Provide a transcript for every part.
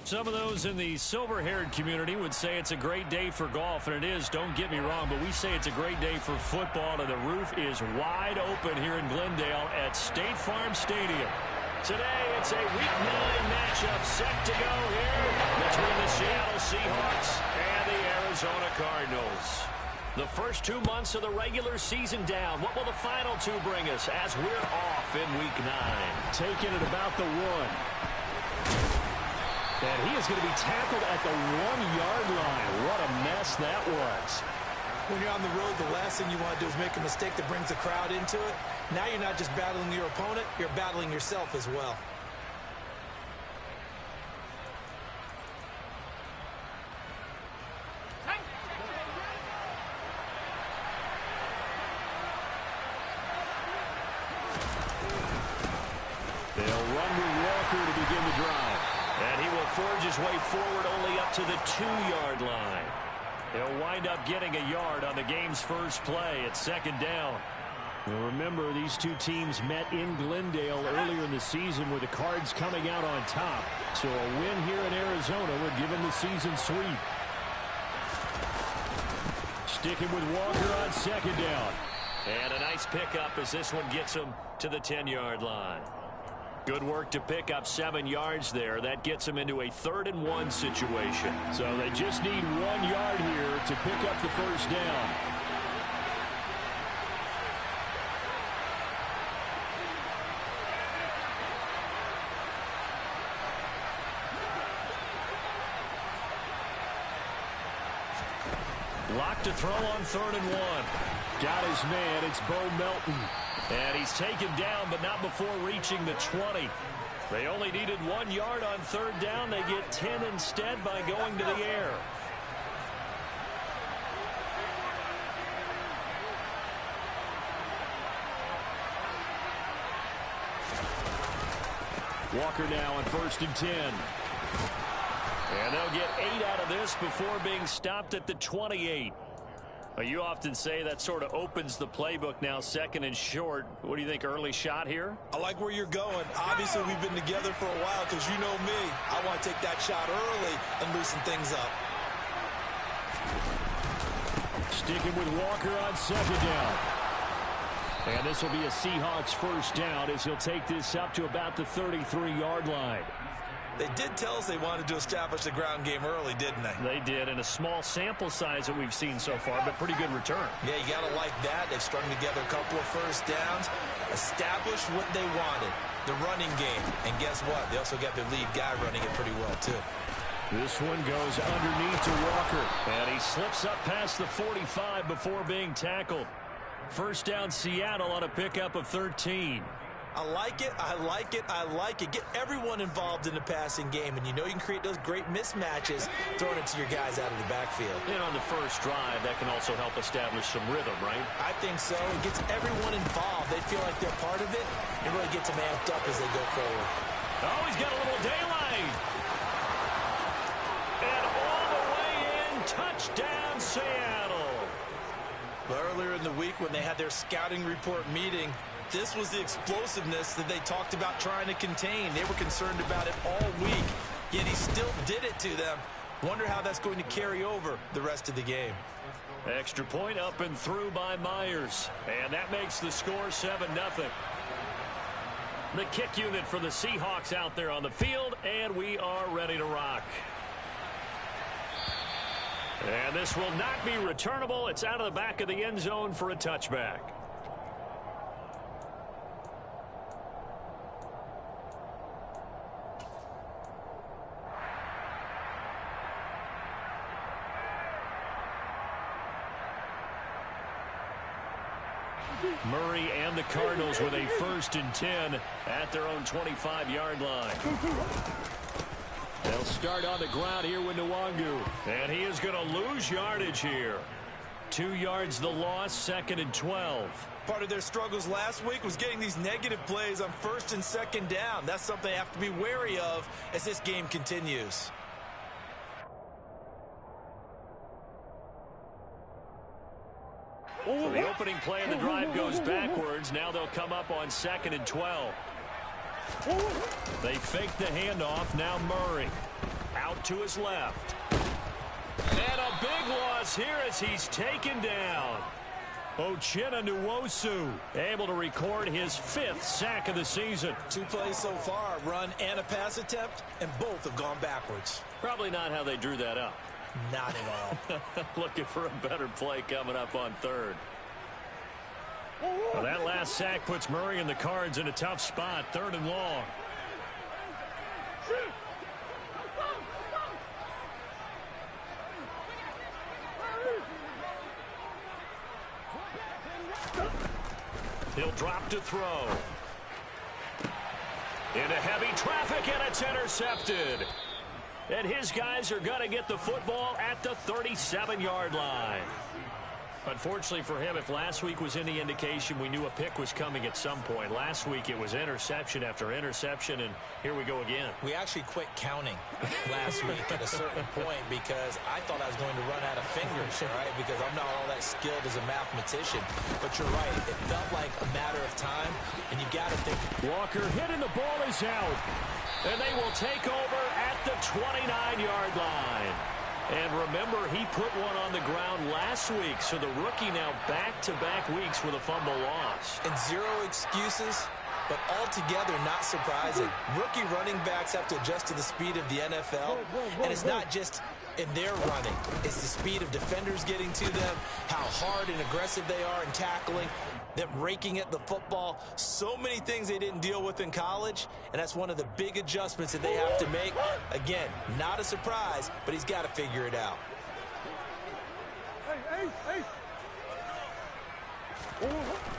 Some of those in the silver-haired community would say it's a great day for golf, and it is, don't get me wrong, but we say it's a great day for football, and the roof is wide open here in Glendale at State Farm Stadium. Today, it's a Week 9 matchup set to go here between the Seattle Seahawks and the Arizona Cardinals. The first 2 months of the regular season down. What will the final two bring us as we're off in Week 9? Taking it about the 1. And he is going to be tackled at the 1-yard line. What a mess that was. When you're on the road, the last thing you want to do is make a mistake that brings the crowd into it. Now you're not just battling your opponent, you're battling yourself as well. They'll run with Walker to begin the drive. And he will forge his way forward only up to the 2-yard line. He'll wind up getting a yard on the game's first play at second down. Well, remember, these two teams met in Glendale earlier in the season with the Cards coming out on top. So a win here in Arizona would give them the season sweep. Sticking with Walker on second down. And a nice pickup as this one gets him to the 10-yard line. Good work to pick up 7 yards there. That gets them into a 3rd and 1 situation. So they just need 1 yard here to pick up the first down. Lock to throw on 3rd and 1. Got his man. It's Bo Melton. And he's taken down, but not before reaching the 20. They only needed 1 yard on 3rd down. They get 10 instead by going to the air. Walker now on 1st and 10. And they'll get 8 out of this before being stopped at the 28. You often say that sort of opens the playbook now, 2nd and short. What do you think, early shot here? I like where you're going. Obviously, we've been together for a while because you know me. I want to take that shot early and loosen things up. Sticking with Walker on 2nd down. And this will be a Seahawks first down as he'll take this up to about the 33-yard line. They did tell us they wanted to establish the ground game early, didn't they? They did, in a small sample size that we've seen so far, but pretty good return. Yeah, you got to like that. They've strung together a couple of first downs, established what they wanted, the running game. And guess what? They also got their lead guy running it pretty well, too. This one goes underneath to Walker. And he slips up past the 45 before being tackled. First down, Seattle on a pickup of 13. I like it, I like it, I like it. Get everyone involved in the passing game, and you know you can create those great mismatches throwing it to your guys out of the backfield. And on the first drive, that can also help establish some rhythm, right? I think so. It gets everyone involved. They feel like they're part of it. It really gets them amped up as they go forward. Oh, he's got a little daylight. And all the way in, touchdown, Seattle. But earlier in the week when they had their scouting report meeting, this was the explosiveness that they talked about trying to contain. They were concerned about it all week, yet he still did it to them. Wonder how that's going to carry over the rest of the game. Extra point up and through by Myers. And that makes the score 7-0. The kick unit for the Seahawks out there on the field, and we are ready to rock. And this will not be returnable. It's out of the back of the end zone for a touchback. Murray and the Cardinals with a 1st and 10 at their own 25-yard line. They'll start on the ground here with Nwangu. And he is going to lose yardage here. 2 yards the loss, 2nd and 12. Part of their struggles last week was getting these negative plays on 1st and 2nd down. That's something they have to be wary of as this game continues. So the opening play of the drive goes backwards. Now they'll come up on 2nd and 12. They fake the handoff. Now Murray. Out to his left. And a big loss here as he's taken down. Uchenna Nwosu able to record his 5th sack of the season. 2 plays so far, a run and a pass attempt, and both have gone backwards. Probably not how they drew that up. Not at all. Looking for a better play coming up on 3rd. Well, that last sack puts Murray and the Cards in a tough spot. 3rd and long. He'll drop to throw. Into heavy traffic, and it's intercepted. And his guys are going to get the football at the 37-yard line. Unfortunately for him, if last week was any indication, we knew a pick was coming at some point. Last week it was interception after interception, and here we go again. We actually quit counting last week at a certain point because I thought I was going to run out of fingers, right? Because I'm not all that skilled as a mathematician. But you're right. It felt like a matter of time, and you got to think. Walker hit, and the ball is out. And they will take over at the 29-yard line. And remember, he put one on the ground last week, so the rookie now back-to-back weeks with a fumble loss. And 0 excuses, but altogether not surprising. Rookie running backs have to adjust to the speed of the NFL, and it's not just in their running. It's the speed of defenders getting to them, how hard and aggressive they are in tackling, them raking at the football. So many things they didn't deal with in college, and that's one of the big adjustments that they have to make. Again, not a surprise, but he's got to figure it out.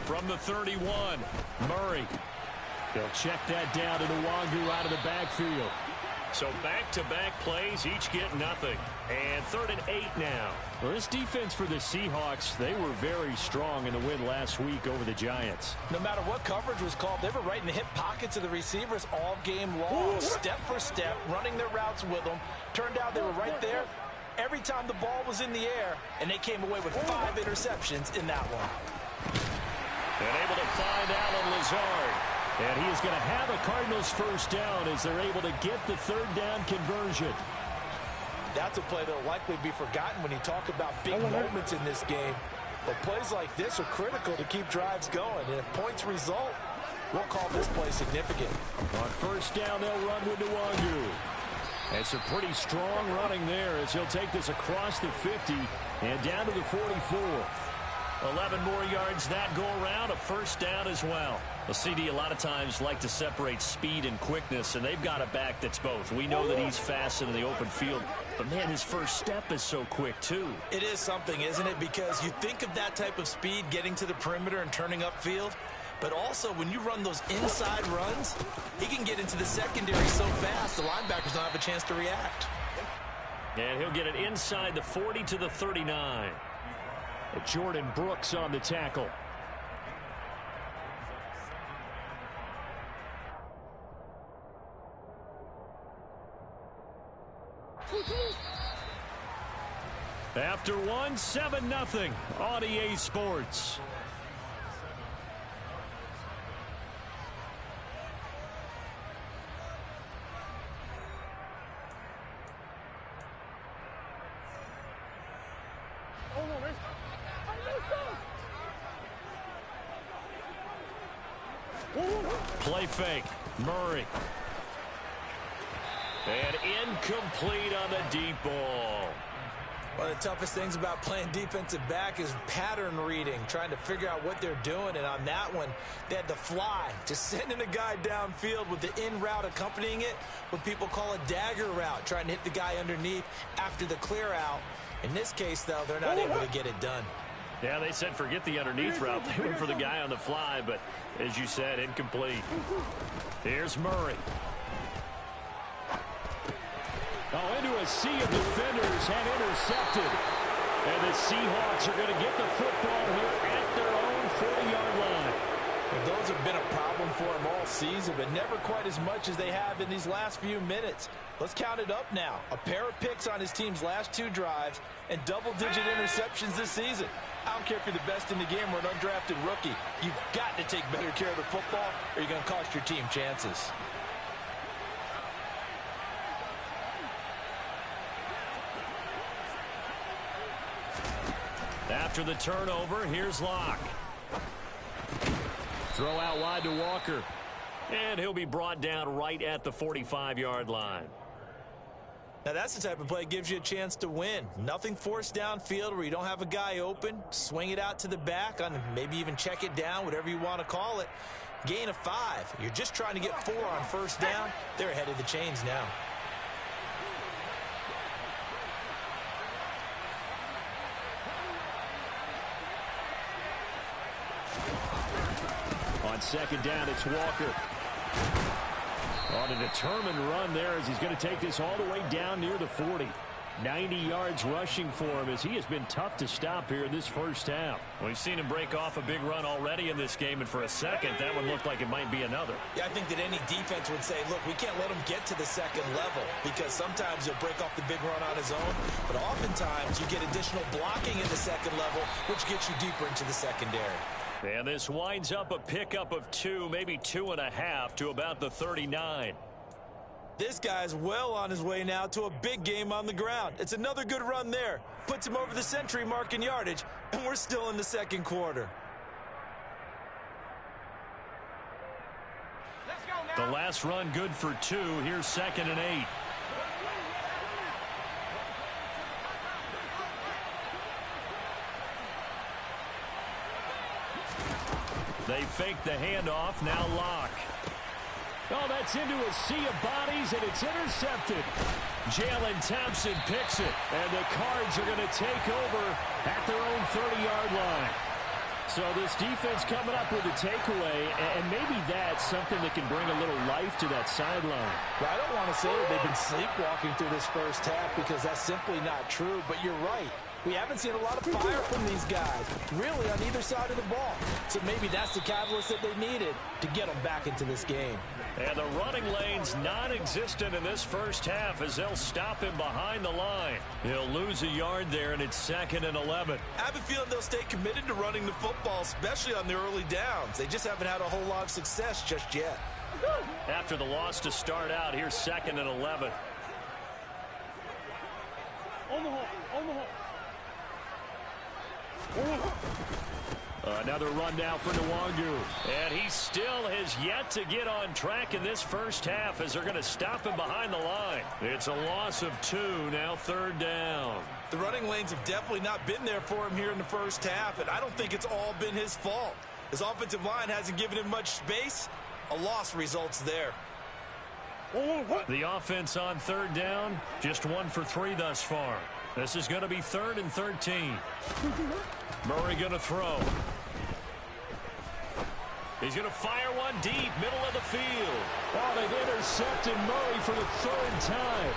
From the 31, Murray. They'll check that down to Nwangu out of the backfield. So back-to-back plays, each get nothing. And 3rd and 8 now. Well, this defense for the Seahawks, they were very strong in the win last week over the Giants. No matter what coverage was called, they were right in the hip pockets of the receivers all game long, step for step, running their routes with them. Turned out they were right there every time the ball was in the air, and they came away with 5 interceptions in that one. And able to find Allen Lazard. And he is going to have a Cardinals first down as they're able to get the 3rd down conversion. That's a play that will likely be forgotten when you talk about big moments in this game. But plays like this are critical to keep drives going. And if points result, we'll call this play significant. On first down, they'll run with Nwangu. And some pretty strong running there as he'll take this across the 50 and down to the 44. 11 more yards that go around, a first down as well. The CD a lot of times like to separate speed and quickness, and they've got a back that's both. We know that he's fast in the open field, but man, his first step is so quick too. It is something, isn't it? Because you think of that type of speed getting to the perimeter and turning upfield, but also when you run those inside runs, he can get into the secondary so fast the linebackers don't have a chance to react. And he'll get it inside the 40 to the 39. Jordan Brooks on the tackle. After 1, 7-0 on EA Sports. Play fake. Murray. And incomplete on the deep ball. One of the toughest things about playing defensive back is pattern reading, trying to figure out what they're doing. And on that one, they had the fly, just sending a guy downfield with the in route accompanying it, what people call a dagger route, trying to hit the guy underneath after the clear out. In this case, though, they're not able to get it done. Yeah, they said forget the underneath route. They went for the guy on the fly, but as you said, incomplete. Here's Murray. Oh, into a sea of defenders and intercepted. And the Seahawks are going to get the football here at their own 40-yard line. Well, those have been a problem for them all season, but never quite as much as they have in these last few minutes. Let's count it up now. A pair of picks on his team's last 2 drives and double-digit interceptions this season. I don't care if you're the best in the game or an undrafted rookie. You've got to take better care of the football or you're going to cost your team chances. After the turnover, here's Locke. Throw out wide to Walker. And he'll be brought down right at the 45-yard line. Now that's the type of play that gives you a chance to win. Nothing forced downfield where you don't have a guy open. Swing it out to the back, on maybe even check it down, whatever you want to call it. Gain of 5. You're just trying to get 4 on first down. They're ahead of the chains now. On second down, it's Walker. On a determined run there as he's going to take this all the way down near the 40. 90 yards rushing for him as he has been tough to stop here in this first half. We've seen him break off a big run already in this game, and for a second, that one looked like it might be another. Yeah, I think that any defense would say, look, we can't let him get to the second level because sometimes he'll break off the big run on his own, but oftentimes you get additional blocking in the second level, which gets you deeper into the secondary. And this winds up a pickup of 2, maybe 2.5 to about the 39. This guy's well on his way now to a big game on the ground. It's another good run there. Puts him over the century mark in yardage, and we're still in the second quarter. Let's go now. The last run good for 2. Here's 2nd and 8. They fake the handoff. Now Locke. Oh, that's into a sea of bodies, and it's intercepted. Jalen Thompson picks it. And the Cards are going to take over at their own 30-yard line. So this defense coming up with a takeaway, and maybe that's something that can bring a little life to that sideline. Well, I don't want to say that they've been sleepwalking through this first half because that's simply not true, but you're right. We haven't seen a lot of fire from these guys, really, on either side of the ball. So maybe that's the catalyst that they needed to get them back into this game. And the running lane's non-existent in this first half as they'll stop him behind the line. He'll lose a yard there, and it's 2nd and 11. I have a feeling they'll stay committed to running the football, especially on the early downs. They just haven't had a whole lot of success just yet. After the loss to start out, here's 2nd and 11. On the hole. Another run now for Nwangu. And he still has yet to get on track in this first half as they're going to stop him behind the line. It's a loss of 2, now 3rd down. The running lanes have definitely not been there for him here in the first half, and I don't think it's all been his fault. His offensive line hasn't given him much space. A loss results there. The offense on 3rd down, just 1 for 3 thus far. This is going to be 3rd and 13. Murray going to throw. He's going to fire one deep, middle of the field. Oh, they've intercepted Murray for the 3rd time.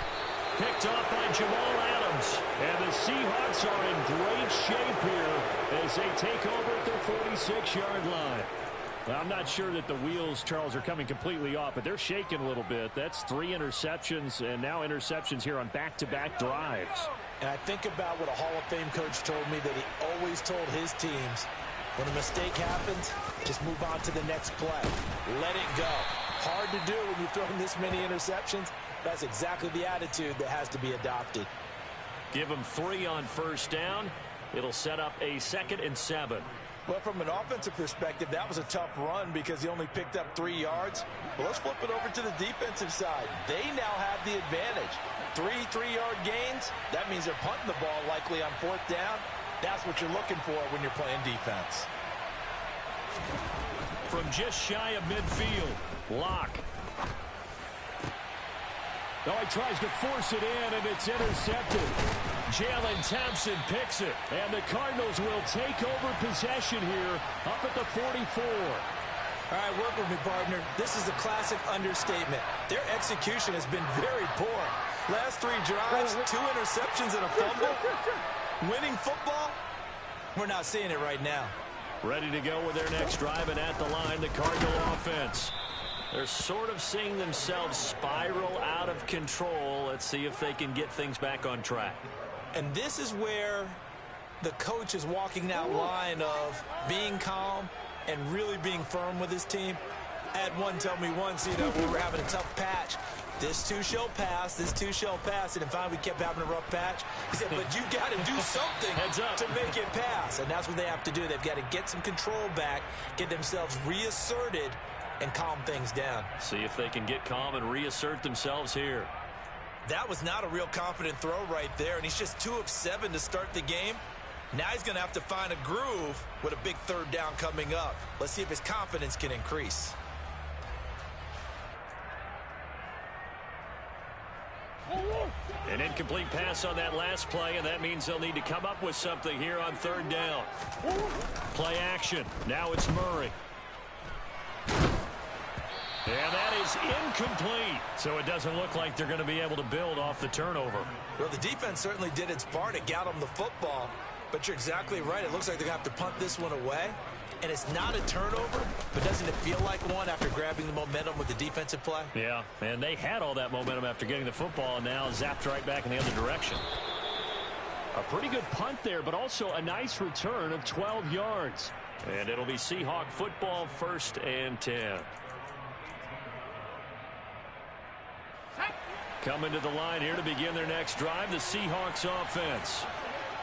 Picked off by Jamal Adams. And the Seahawks are in great shape here as they take over at their 46-yard line. Well, I'm not sure that the wheels, Charles, are coming completely off, but they're shaking a little bit. That's 3 interceptions, and now interceptions here on back-to-back drives. And I think about what a Hall of Fame coach told me that he always told his teams, when a mistake happens, just move on to the next play. Let it go. Hard to do when you're throwing this many interceptions. That's exactly the attitude that has to be adopted. Give him 3 on first down. It'll set up a 2nd and 7. Well, from an offensive perspective, that was a tough run because he only picked up 3 yards. Well, let's flip it over to the defensive side. They now have the advantage. 3 3-yard gains. That means they're punting the ball likely on 4th down. That's what you're looking for when you're playing defense. From just shy of midfield, Locke. Oh, he tries to force it in, and it's intercepted. Jalen Thompson picks it. And the Cardinals will take over possession here up at the 44. All right, work with me, partner. This is a classic understatement. Their execution has been very poor. Last 3 drives, 2 interceptions and a fumble. Winning football? We're not seeing it right now. Ready to go with their next drive, and at the line, the Cardinal offense. They're sort of seeing themselves spiral out of control. Let's see if they can get things back on track. And this is where the coach is walking that line of being calm and really being firm with his team. I had one tell me once, we were having a tough patch. This too shall pass. This too shall pass. And finally, we kept having a rough patch. He said, but you got to do something to make it pass. And that's what they have to do. They've got to get some control back, get themselves reasserted, and calm things down. See if they can get calm and reassert themselves here. That was not a real confident throw right there, and he's just 2 of 7 to start the game. Now he's going to have to find a groove with a big third down coming up. Let's see if his confidence can increase. An incomplete pass on that last play, and that means they'll need to come up with something here on third down. Play action. Now it's Murray. And that is incomplete. So it doesn't look like they're going to be able to build off the turnover. Well, the defense certainly did its part to get them the football. But you're exactly right. It looks like they're going to have to punt this one away. And it's not a turnover, but doesn't it feel like one after grabbing the momentum with the defensive play? Yeah, and they had all that momentum after getting the football and now zapped right back in the other direction. A pretty good punt there, but also a nice return of 12 yards. And it'll be Seahawk football, 1st and 10. Coming to the line here to begin their next drive, the Seahawks offense.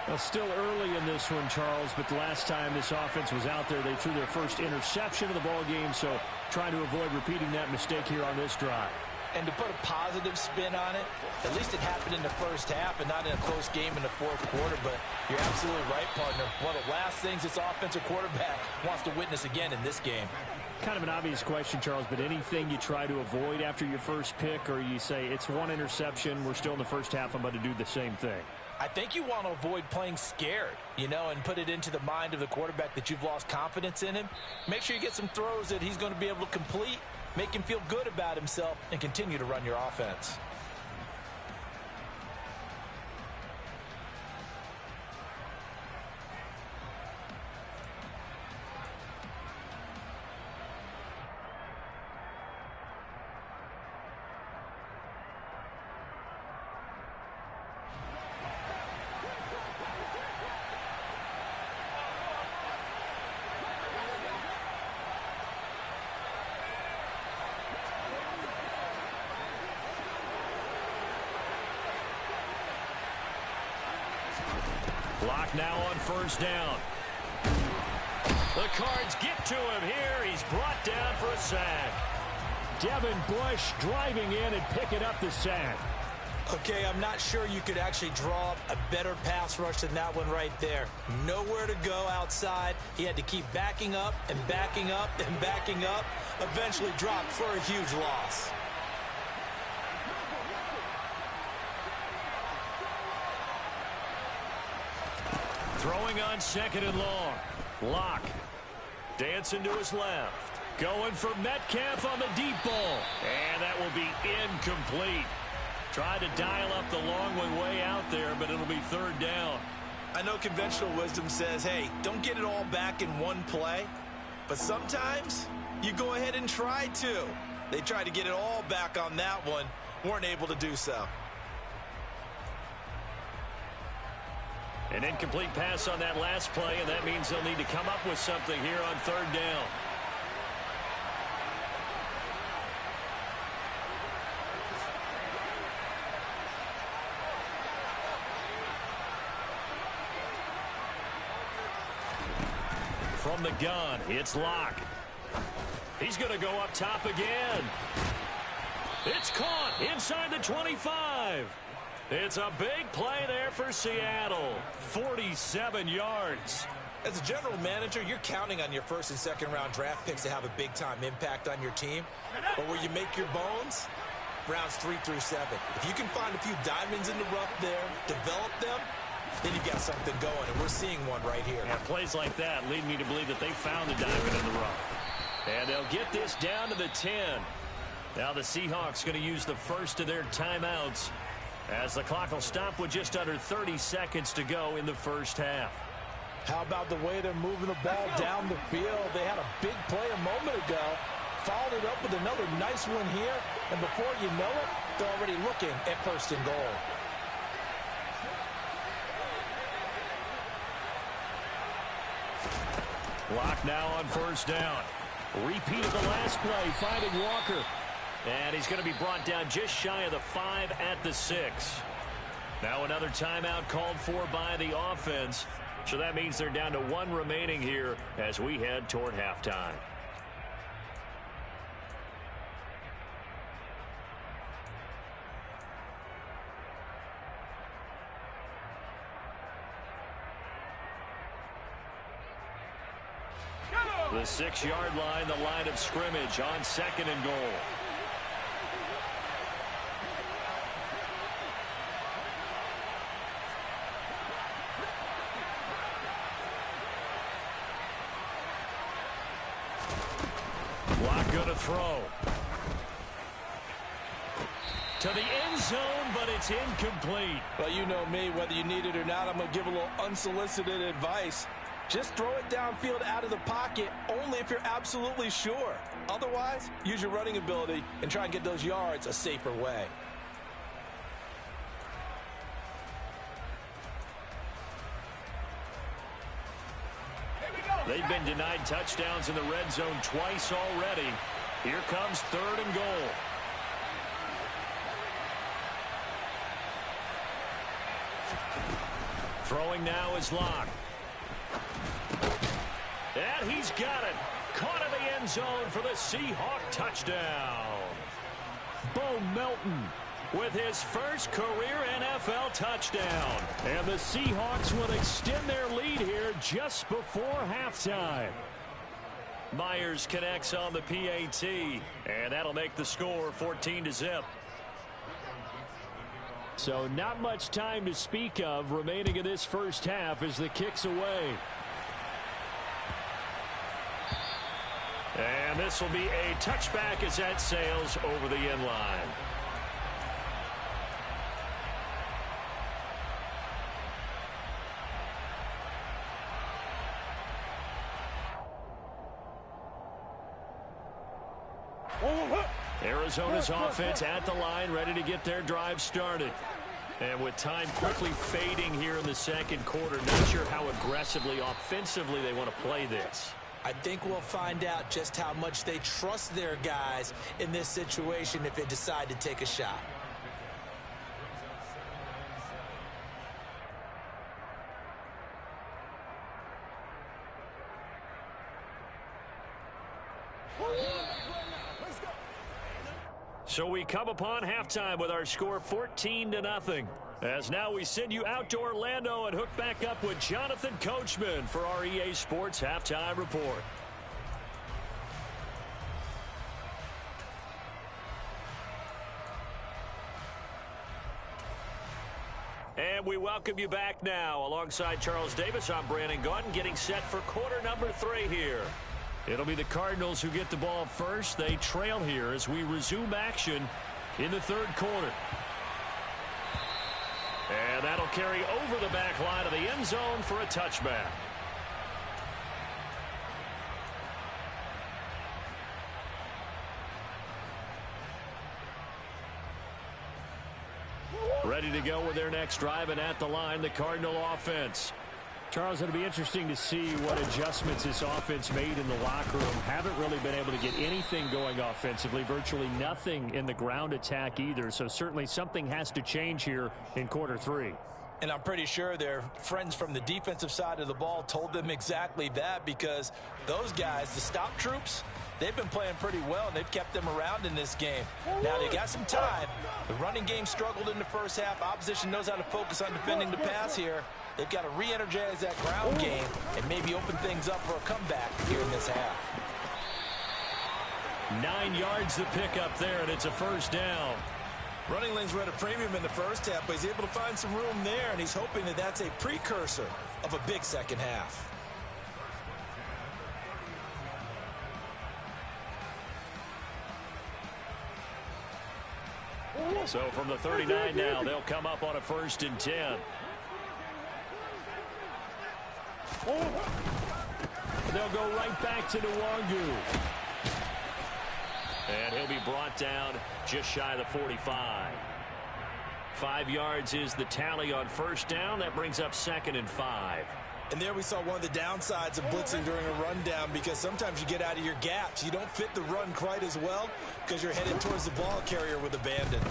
Well, still early in this one, Charles, but the last time this offense was out there, they threw their first interception of the ball game, so trying to avoid repeating that mistake here on this drive. And to put a positive spin on it, at least it happened in the first half and not in a close game in the fourth quarter, but you're absolutely right, partner. One of the last things this offensive quarterback wants to witness again in this game. Kind of an obvious question, Charles, but anything you try to avoid after your first pick, or you say it's one interception, we're still in the first half, I'm about to do the same thing? I think you want to avoid playing scared, and put it into the mind of the quarterback that you've lost confidence in him. Make sure you get some throws that he's going to be able to complete, make him feel good about himself, and continue to run your offense. Clock now on 1st down. The Cards get to him here. He's brought down for a sack. Devin Bush driving in and picking up the sack. Okay, I'm not sure you could actually draw up a better pass rush than that one right there. Nowhere to go outside. He had to keep backing up and backing up and backing up. Eventually dropped for a huge loss. Throwing on 2nd and long. Locke dancing to his left. Going for Metcalf on the deep ball. And that will be incomplete. Tried to dial up the long one way out there, but it'll be 3rd down. I know conventional wisdom says, hey, don't get it all back in one play. But sometimes you go ahead and try to. They tried to get it all back on that one. Weren't able to do so. An incomplete pass on that last play, and that means they'll need to come up with something here on 3rd down. From the gun, it's Locke. He's going to go up top again. It's caught inside the 25. It's a big play there for Seattle. 47 yards. As a general manager, you're counting on your 1st and 2nd round draft picks to have a big-time impact on your team. But where you make your bones, rounds 3 through 7. If you can find a few diamonds in the rough there, develop them, then you've got something going, and we're seeing one right here. Yeah, plays like that lead me to believe that they found a diamond in the rough. And they'll get this down to the 10. Now the Seahawks going to use the first of their timeouts as the clock will stop with just under 30 seconds to go in the first half. How about the way they're moving the ball down the field? They had a big play a moment ago, followed it up with another nice one here, and before you know it, they're already looking at 1st and goal. Lock now on 1st down. Repeat of the last play, finding Walker. And he's going to be brought down just shy of the 5 at the 6. Now another timeout called for by the offense. So that means they're down to 1 remaining here as we head toward halftime. The 6-yard line, the line of scrimmage on 2nd and goal. Block going to throw. To the end zone, but it's incomplete. Well, you know me, whether you need it or not, I'm going to give a little unsolicited advice. Just throw it downfield out of the pocket only if you're absolutely sure. Otherwise, use your running ability and try and get those yards a safer way. They've been denied touchdowns in the red zone twice already. Here comes 3rd and goal. Throwing now is Locke. And he's got it. Caught in the end zone for the Seahawk touchdown. Bo Melton with his first career NFL touchdown. And the Seahawks will extend their lead here just before halftime. Myers connects on the PAT, and that'll make the score 14-0. So not much time to speak of remaining in this first half as the kick's away. And this will be a touchback as that sails over the end line. Arizona's offense at the line, ready to get their drive started. And with time quickly fading here in the second quarter, not sure how aggressively, offensively they want to play this. I think we'll find out just how much they trust their guys in this situation if they decide to take a shot. So we come upon halftime with our score 14-0. As now we send you out to Orlando and hook back up with Jonathan Coachman for our EA Sports Halftime Report. And we welcome you back now. Alongside Charles Davis, I'm Brandon Gaudin, getting set for quarter number 3 here. It'll be the Cardinals who get the ball first. They trail here as we resume action in the third quarter. And that'll carry over the back line of the end zone for a touchback. Ready to go with their next drive, and at the line, the Cardinal offense. Charles, it'll be interesting to see what adjustments this offense made in the locker room. Haven't really been able to get anything going offensively, virtually nothing in the ground attack either. So certainly something has to change here in quarter 3. And I'm pretty sure their friends from the defensive side of the ball told them exactly that, because those guys, the stop troops, they've been playing pretty well, and they've kept them around in this game. Now, they got some time. The running game struggled in the first half. Opposition knows how to focus on defending the pass here. They've got to re-energize that ground game and maybe open things up for a comeback here in this half. 9 yards the pickup there, and it's a first down. Running lanes were at a premium in the first half, but he's able to find some room there, and he's hoping that that's a precursor of a big second half. So from the 39 now, they'll come up on a 1st and 10. They'll go right back to Nwangu. And he'll be brought down just shy of the 45. 5 yards is the tally on first down. That brings up 2nd and 5. And there we saw one of the downsides of blitzing during a rundown, because sometimes you get out of your gaps. You don't fit the run quite as well because you're headed towards the ball carrier with abandon.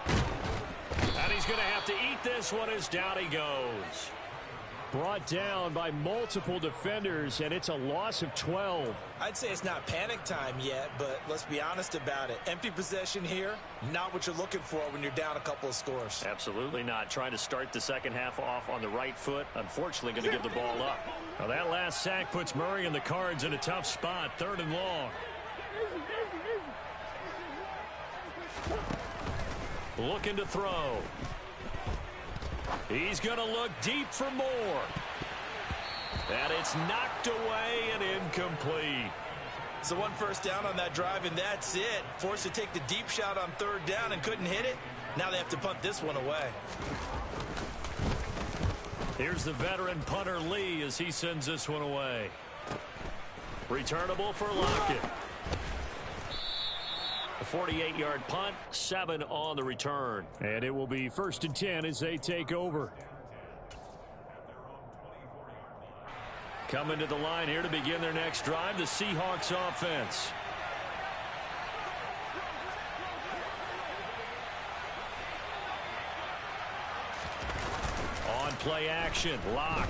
And he's going to have to eat this one as down he goes. Brought down by multiple defenders, and it's a loss of 12. I'd say it's not panic time yet, but let's be honest about it. Empty possession here, not what you're looking for when you're down a couple of scores. Absolutely not. Trying to start the second half off on the right foot. Unfortunately, going to give the ball up. Now, that last sack puts Murray and the Cards in a tough spot. 3rd and long. Looking to throw. He's going to look deep for more. And it's knocked away and incomplete. So 1 first down on that drive, and that's it. Forced to take the deep shot on 3rd down and couldn't hit it. Now they have to punt this one away. Here's the veteran punter Lee as he sends this one away. Returnable for Lockett. A 48-yard punt, 7 on the return. And it will be 1st and 10 as they take over. Coming to the line here to begin their next drive, the Seahawks offense. On play action, Lock.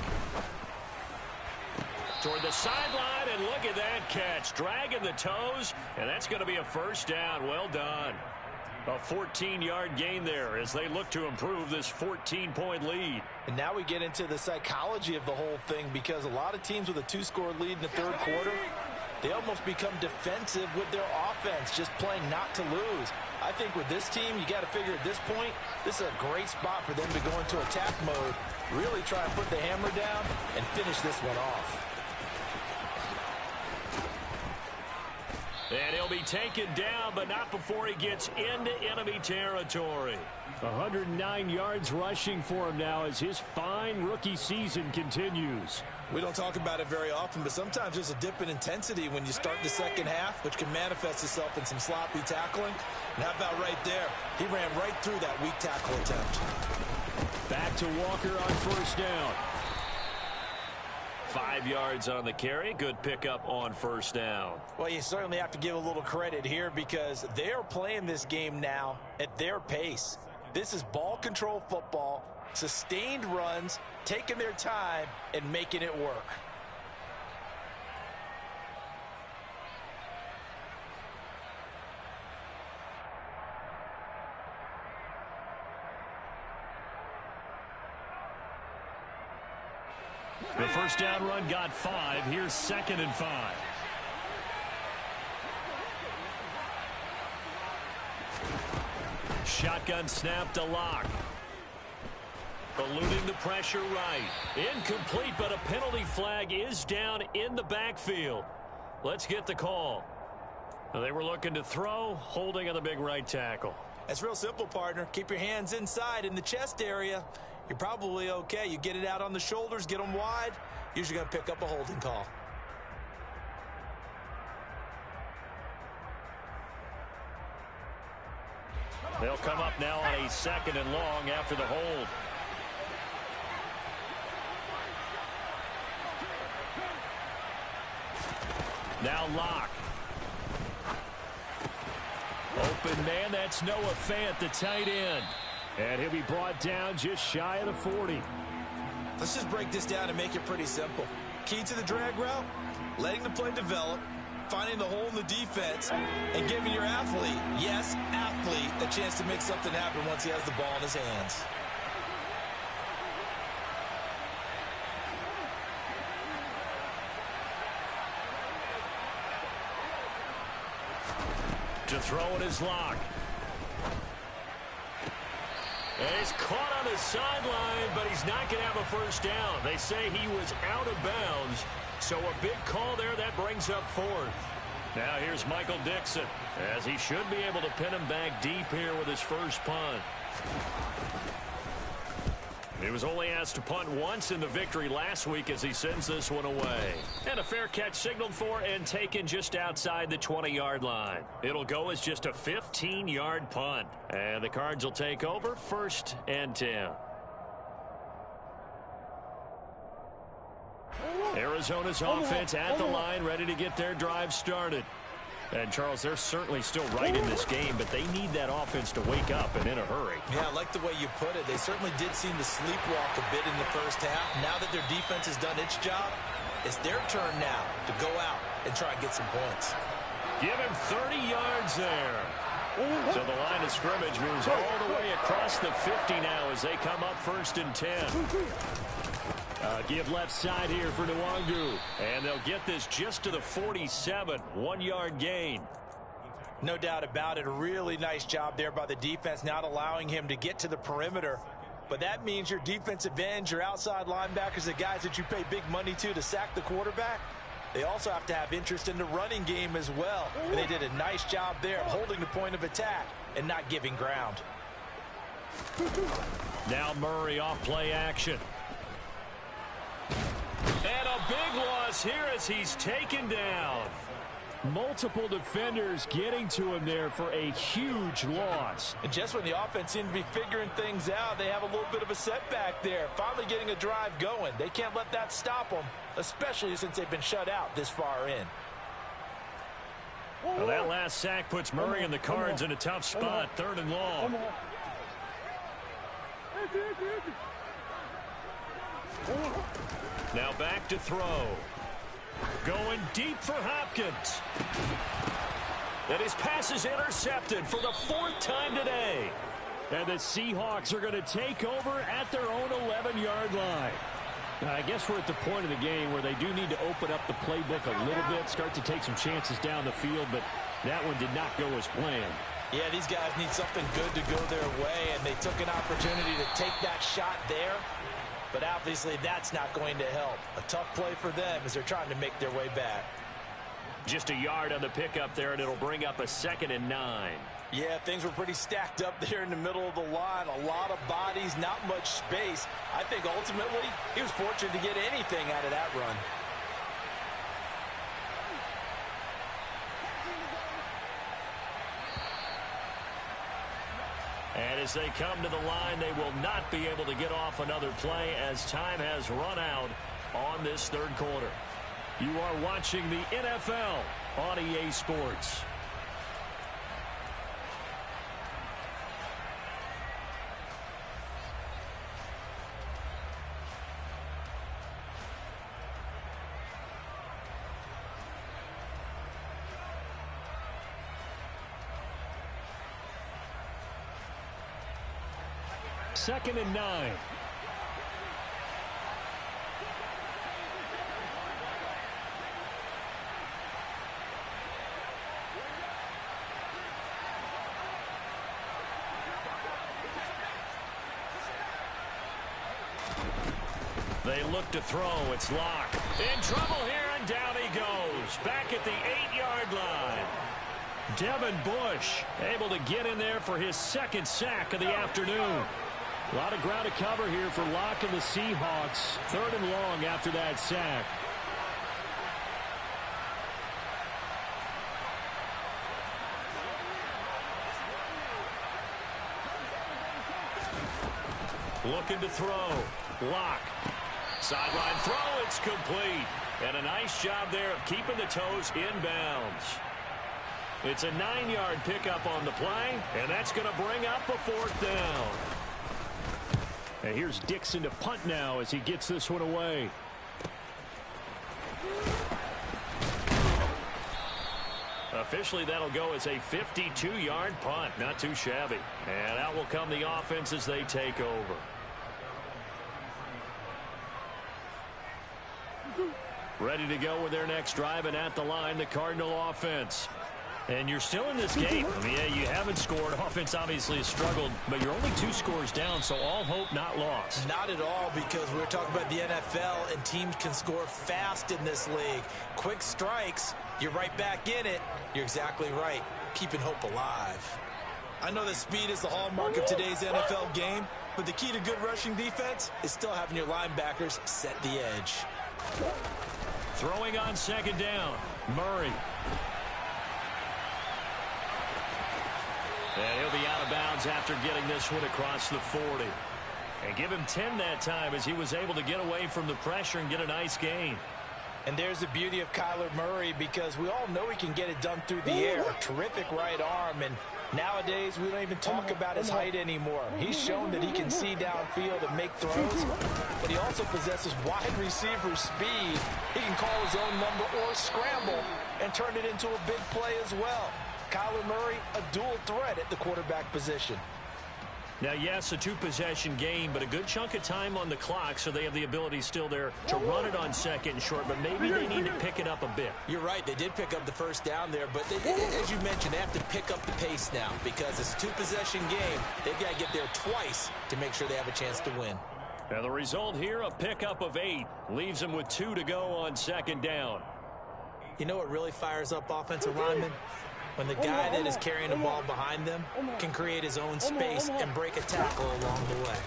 Toward the sideline, and look at that catch. Dragging the toes, and that's going to be a 1st down. Well done. A 14-yard gain there as they look to improve this 14-point lead. And now we get into the psychology of the whole thing, because a lot of teams with a 2-score lead in the 3rd quarter, they almost become defensive with their offense, just playing not to lose. I think with this team, you got to figure at this point, this is a great spot for them to go into attack mode, really try and put the hammer down and finish this one off. And he'll be taken down, but not before he gets into enemy territory. 109 yards rushing for him now as his fine rookie season continues. We don't talk about it very often, but sometimes there's a dip in intensity when you start the second half, which can manifest itself in some sloppy tackling. And how about right there? He ran right through that weak tackle attempt. Back to Walker on 1st down. 5 yards on the carry. Good pickup on 1st down. Well, you certainly have to give a little credit here, because they are playing this game now at their pace. This is ball control football, sustained runs, taking their time and making it work. The 1st down run got 5. Here's 2nd and 5. Shotgun snap to Lock. Eluding the pressure right. Incomplete, but a penalty flag is down in the backfield. Let's get the call. They were looking to throw, holding on the big right tackle. It's real simple, partner. Keep your hands inside in the chest area. You're probably okay. You get it out on the shoulders, get them wide. Usually going to pick up a holding call. They'll come up now on a 2nd and long after the hold. Now Lock. Open man, that's Noah Fant, the tight end. And he'll be brought down just shy of the 40. Let's just break this down and make it pretty simple. Key to the drag route, letting the play develop, finding the hole in the defense, and giving your athlete, yes, athlete, a chance to make something happen once he has the ball in his hands. To throw it is Lock. And he's caught on the sideline, but he's not going to have a 1st down. They say he was out of bounds, so a big call there that brings up 4th. Now here's Michael Dixon, as he should be able to pin him back deep here with his first punt. He was only asked to punt once in the victory last week as he sends this one away. And a fair catch signaled for and taken just outside the 20-yard line. It'll go as just a 15-yard punt. And the Cards will take over 1st and 10. Arizona's offense at the line, ready to get their drive started. And, Charles, they're certainly still right in this game, but they need that offense to wake up and in a hurry. Yeah, I like the way you put it. They certainly did seem to sleepwalk a bit in the first half. Now that their defense has done its job, it's their turn now to go out and try and get some points. Give him 30 yards there. So the line of scrimmage moves all the way across the 50 now as they come up 1st and 10. Give left side here for Nwangu. And they'll get this just to the 47. 1-yard gain. No doubt about it. A really nice job there by the defense, not allowing him to get to the perimeter. But that means your defensive ends, your outside linebackers, the guys that you pay big money to sack the quarterback, they also have to have interest in the running game as well. And they did a nice job there of holding the point of attack and not giving ground. Now Murray off play action. And a big loss here as he's taken down. Multiple defenders getting to him there for a huge loss. And just when the offense seemed to be figuring things out, they have a little bit of a setback there. Finally getting a drive going. They can't let that stop them, especially since they've been shut out this far in. Well, that last sack puts Murray and the Cards in a tough spot. 3rd and long. Now back to throw. Going deep for Hopkins. And his pass is intercepted for the 4th time today. And the Seahawks are going to take over at their own 11-yard line. I guess we're at the point of the game where they do need to open up the playbook a little bit, start to take some chances down the field, but that one did not go as planned. Yeah, these guys need something good to go their way, and they took an opportunity to take that shot there. But obviously that's not going to help. A tough play for them as they're trying to make their way back. Just a yard on the pickup there, and it'll bring up a 2nd and 9. Yeah, things were pretty stacked up there in the middle of the line. A lot of bodies, not much space. I think ultimately he was fortunate to get anything out of that run. And as they come to the line, they will not be able to get off another play as time has run out on this 3rd quarter. You are watching the NFL on EA Sports. Second and 9. They look to throw. It's Locke. In trouble here, and down he goes. Back at the 8-yard line. Devin Bush able to get in there for his 2nd sack of the afternoon. A lot of ground to cover here for Locke and the Seahawks. 3rd and long after that sack. Looking to throw. Locke. Sideline throw. It's complete. And a nice job there of keeping the toes inbounds. It's a 9-yard pickup on the play, and that's going to bring up a 4th down. And here's Dixon to punt now as he gets this one away. Officially, that'll go as a 52-yard punt. Not too shabby. And out will come the offense as they take over. Ready to go with their next drive, and at the line, the Cardinal offense. And you're still in this game. I mean, yeah, you haven't scored. Offense obviously has struggled, but you're only 2 scores down, so all hope not lost. Not at all, because we're talking about the NFL, and teams can score fast in this league. Quick strikes, you're right back in it. You're exactly right. Keeping hope alive. I know that speed is the hallmark of today's NFL game, but the key to good rushing defense is still having your linebackers set the edge. Throwing on 2nd down, Murray. And he'll be out of bounds after getting this one across the 40. And give him 10 that time as he was able to get away from the pressure and get a nice gain. And there's the beauty of Kyler Murray, because we all know he can get it done through the air. Terrific right arm, and nowadays we don't even talk about his height anymore. He's shown that he can see downfield and make throws, but he also possesses wide receiver speed. He can call his own number or scramble and turn it into a big play as well. Kyler Murray, a dual threat at the quarterback position. Now, yes, a two-possession game, but a good chunk of time on the clock, so they have the ability still there to run it on second and short, but maybe they need to pick it up a bit. You're right. They did pick up the first down there, but they, as you mentioned, they have to pick up the pace now because it's a two-possession game. They've got to get there twice to make sure they have a chance to win. Now, the result here, a pickup of 8, leaves them with 2 to go on second down. You know what really fires up offensive linemen? When the guy that is carrying the ball behind them can create his own space and break a tackle along the way.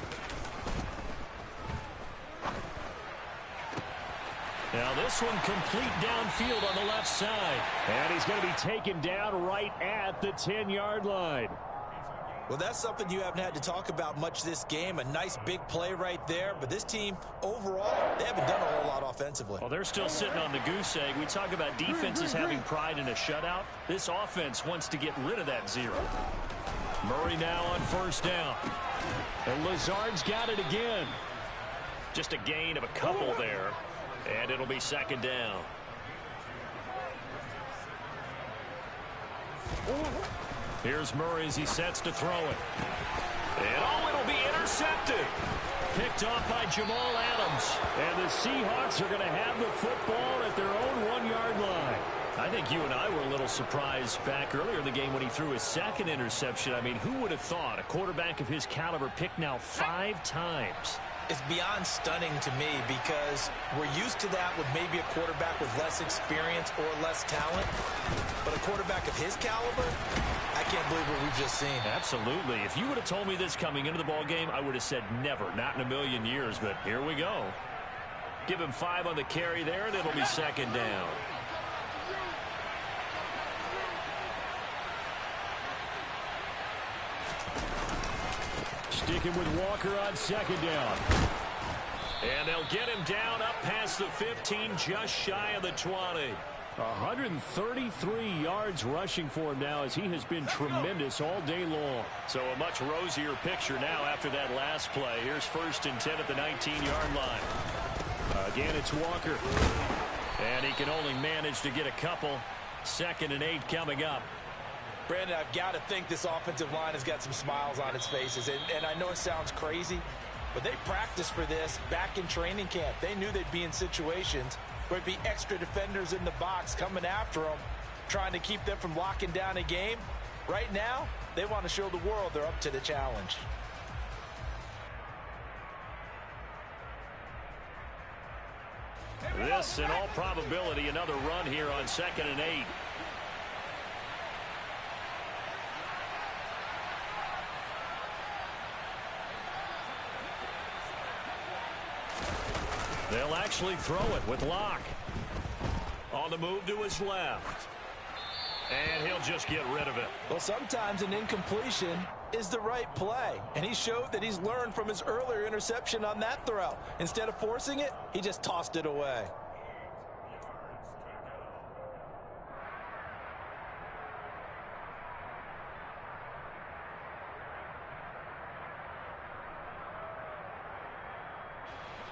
Now this one complete downfield on the left side. And he's going to be taken down right at the 10-yard line. Well, that's something you haven't had to talk about much this game. A nice big play right there. But this team, overall, they haven't done a whole lot offensively. Well, they're still sitting on the goose egg. We talk about defenses having pride in a shutout. This offense wants to get rid of that 0. Murray now on first down. And Lazard's got it again. Just a gain of a couple there. And it'll be second down. Here's Murray as he sets to throw it. And it'll be intercepted. Picked off by Jamal Adams. And the Seahawks are going to have the football at their own 1-yard line. I think you and I were a little surprised back earlier in the game when he threw his second interception. I mean, who would have thought a quarterback of his caliber picked now 5 times? It's beyond stunning to me because we're used to that with maybe a quarterback with less experience or less talent. But a quarterback of his caliber, I can't believe what we've just seen. Absolutely. If you would have told me this coming into the ball game, I would have said never, not in a million years. But here we go. Give him 5 on the carry there, and it'll be second down. Sticking with Walker on second down. And they'll get him down up past the 15, just shy of the 20. 133 yards rushing for him now as he has been tremendous all day long. So a much rosier picture now after that last play. Here's first and 10 at the 19-yard line. Again, it's Walker. And he can only manage to get a couple. Second and 8 coming up. Brandon, I've got to think this offensive line has got some smiles on its faces. And I know it sounds crazy, but they practiced for this back in training camp. They knew they'd be in situations where there'd be extra defenders in the box coming after them, trying to keep them from locking down a game. Right now, they want to show the world they're up to the challenge. This, in all probability, another run here on second and 8. They'll actually throw it with Locke. On the move to his left. And he'll just get rid of it. Well, sometimes an incompletion is the right play. And he showed that he's learned from his earlier interception on that throw. Instead of forcing it, he just tossed it away.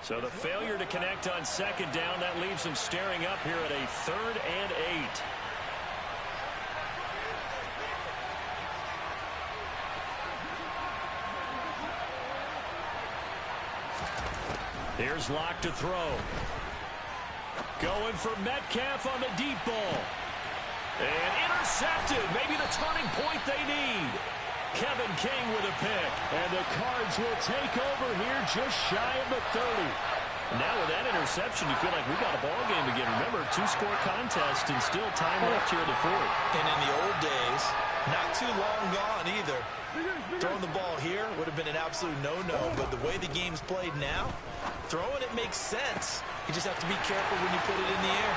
So the failure to connect on second down, that leaves him staring up here at a 3rd and 8. Here's Locke to throw. Going for Metcalf on the deep ball. And intercepted. Maybe the turning point they need. Kevin King with a pick. And the Cards will take over here just shy of the 30. Now with that interception, you feel like we got a ball game again. Remember, 2-score contest and still time left here in the 4th. And in the old days, not too long gone either. Throwing the ball here would have been an absolute no-no, but the way the game's played now, throwing it makes sense. You just have to be careful when you put it in the air.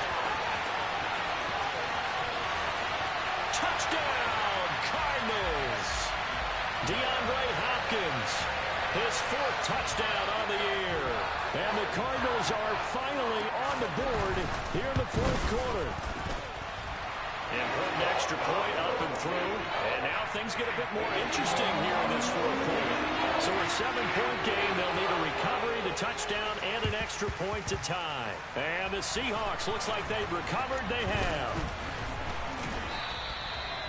Touchdown, Cardinals! DeAndre Hopkins, his 4th touchdown on the year. And the Cardinals are finally on the board here in the fourth quarter. Important extra point up and through. And now things get a bit more interesting here in this fourth quarter. So a 7-point game, they'll need a recovery, the touchdown, and an extra point to tie. And the Seahawks, looks like they've recovered. They have.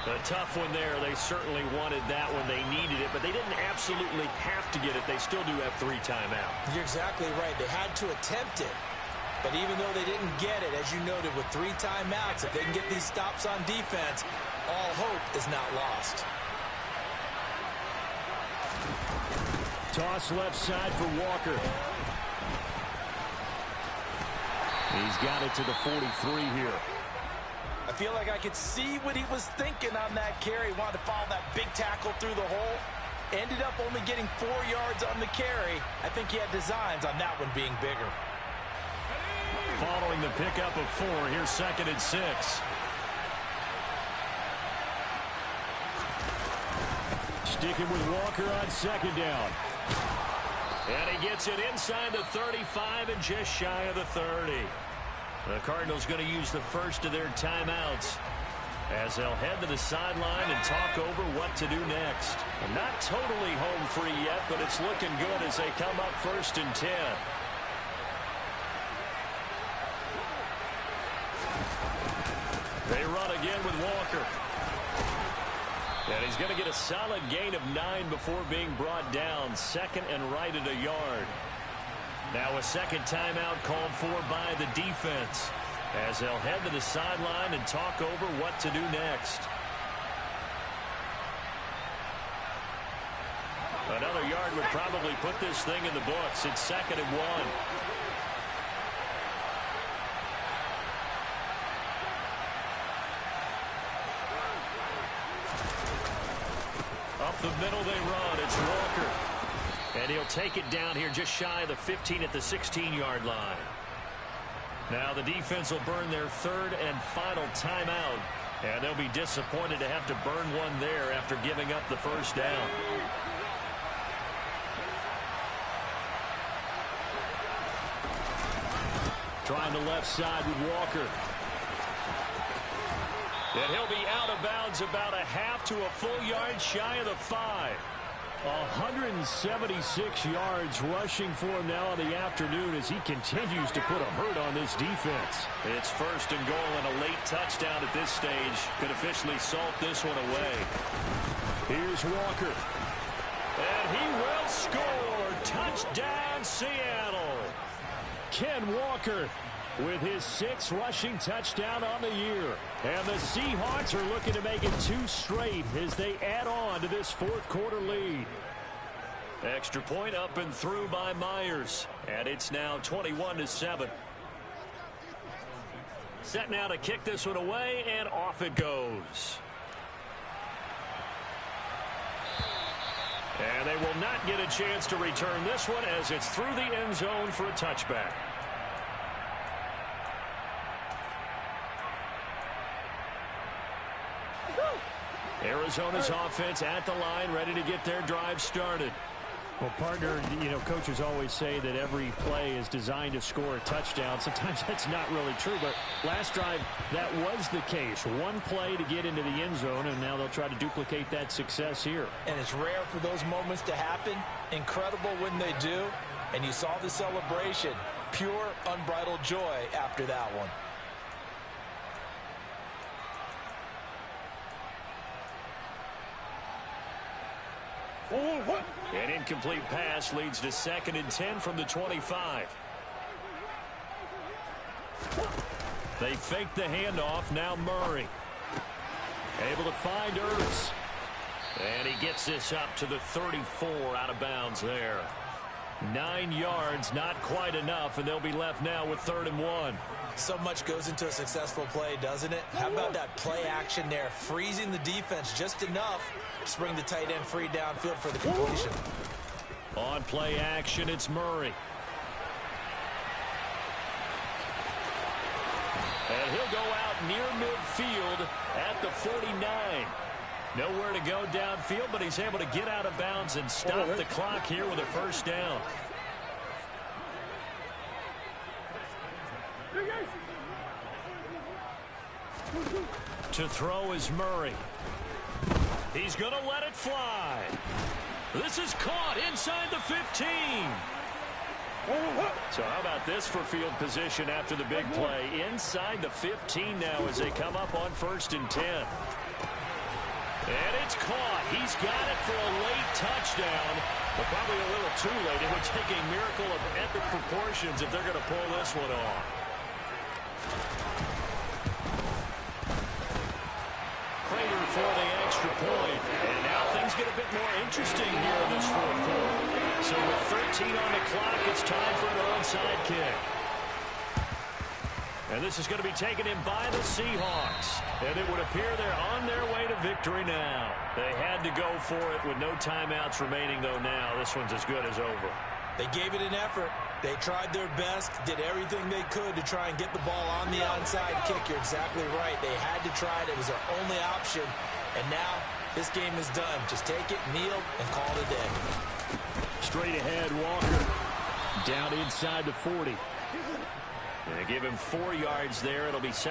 A tough one there. They certainly wanted that one. They needed it, but they didn't absolutely have to get it. They still do have 3 timeouts. You're exactly right. They had to attempt it. But even though they didn't get it, as you noted, with 3 timeouts, if they can get these stops on defense, all hope is not lost. Toss left side for Walker. He's got it to the 43 here. I feel like I could see what he was thinking on that carry. Wanted to follow that big tackle through the hole. Ended up only getting 4 yards on the carry. I think he had designs on that one being bigger. Following the pickup of 4, here's 2nd and 6. Sticking with Walker on 2nd down. And he gets it inside the 35 and just shy of the 30. The Cardinals going to use the first of their timeouts as they'll head to the sideline and talk over what to do next. Not totally home free yet, but it's looking good as they come up 1st and 10. They run again with Walker. And he's going to get a solid gain of 9 before being brought down. 2nd and right at a yard. Now a second timeout called for by the defense as they'll head to the sideline and talk over what to do next. Another yard would probably put this thing in the books. It's 2nd and 1. Up the middle they run. It's Walker. And he'll take it down here just shy of the 15 at the 16-yard line. Now the defense will burn their 3rd and final timeout. And they'll be disappointed to have to burn one there after giving up the first down. Trying the left side with Walker. And he'll be out of bounds about a half to a full yard shy of the 5. 176 yards rushing for him now in the afternoon as he continues to put a hurt on this defense. It's 1st and goal and a late touchdown at this stage. Could officially salt this one away. Here's Walker. And he will score. Touchdown, Seattle. Ken Walker with his 6th rushing touchdown on the year. And the Seahawks are looking to make it 2 straight as they add on to this fourth quarter lead. Extra point up and through by Myers. And it's now 21-7. Set now to kick this one away, and off it goes. And they will not get a chance to return this one as it's through the end zone for a touchback. Arizona's offense at the line, ready to get their drive started. Well, partner, coaches always say that every play is designed to score a touchdown. Sometimes that's not really true, but last drive, that was the case. One play to get into the end zone, and now they'll try to duplicate that success here. And it's rare for those moments to happen. Incredible when they do. And you saw the celebration. Pure, unbridled joy after that one. An incomplete pass leads to 2nd and 10 from the 25. They fake the handoff. Now Murray. Able to find Ertz. And he gets this up to the 34 out of bounds there. 9 yards, not quite enough, and they'll be left now with 3rd and 1. So much goes into a successful play, doesn't it? How about that play action there? Freezing the defense just enough to bring the tight end free downfield for the completion. On play action, it's Murray. And he'll go out near midfield at the 49. Nowhere to go downfield, but he's able to get out of bounds and stop the clock here with a first down. To throw is Murray. He's going to let it fly. This is caught inside the 15. So how about this for field position after the big play? Inside the 15 now as they come up on 1st and 10. And it's caught. He's got it for a late touchdown, but probably a little too late. It would take a miracle of epic proportions if they're going to pull this one off. Prater for the extra point. And now things get a bit more interesting here in this 4th quarter. So with 13 on the clock, it's time for an onside kick. And this is going to be taken in by the Seahawks. And it would appear they're on their way to victory now. They had to go for it with no timeouts remaining, though now. This one's as good as over. They gave it an effort. They tried their best, did everything they could to try and get the ball on the onside kick. You're exactly right. They had to try it. It was their only option. And now this game is done. Just take it, kneel, and call it a day. Straight ahead, Walker. Down inside the 40. And give him 4 yards there. It'll be